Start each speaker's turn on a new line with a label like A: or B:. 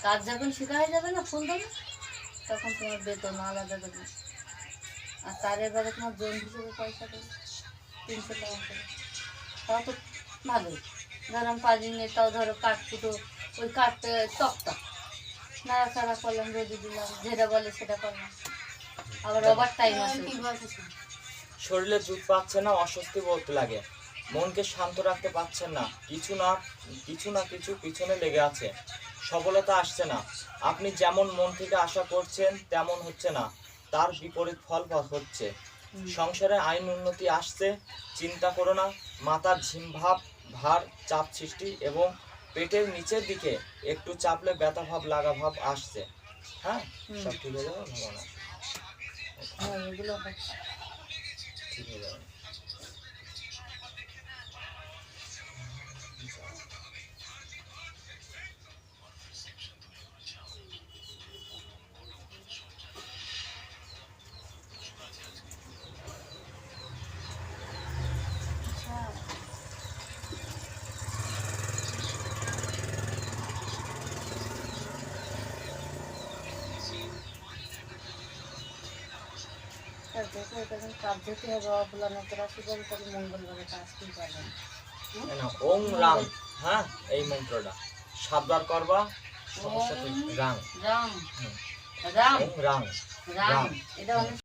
A: কাজ যখন শেখা হয়ে যাবে না ফুল দেবে, তখন তোমার বেতন আলাদা দেবে। আর তার এবারে তোমার জন হিসেবে পয়সা দেবে 300 টাকা করে। তাও তো ভালোই। ধরো আমি 5 দিন তাও ধরো কাঠ কুটো, ওই কাঠ তক্তা নাড়াচাড়া করলাম, রোদে দিলাম, যেটা বলে সেটা করলাম। আবার ওভার টাইম আছে।
B: শরীরে জুত পাচ্ছে না, অস্বস্তি বলতে লাগে, মনকে শান্ত রাখতে পারছেন না, কিছু না কিছু পিছনে লেগে আছে, সফলতা আসছে না, আপনি যেমন মন থেকে আশা করছেন তেমন হচ্ছে না, তার বিপরীত ফল হচ্ছে। সংসারে আইন উন্নতি আসছে, চিন্তা করো না, মাথার ঝিমভাব, ভার, চাপ সৃষ্টি এবং পেটের নিচের দিকে একটু চাপলে ব্যথা ভাব লাগা ভাব আসছে। হ্যাঁ, সব ঠিক হয়ে যাবে, ভালো না?
A: হ্যাঁ, এগুলো
B: ঠিক হয়ে যাবে।
A: দেখো এটা কিন্তু কাজ যেতে হবে, অবলা তোরা শুধু তাহলে মঙ্গলবারে কাজ কি পারবেন
B: না, ওম রাম, হ্যাঁ এই মন্ত্রটা 7 বার করবা, সমস্যা ঠিক। রাম
A: রাম
B: হুম,
A: রাম
B: ওম রাম
A: রাম, এটা অনেক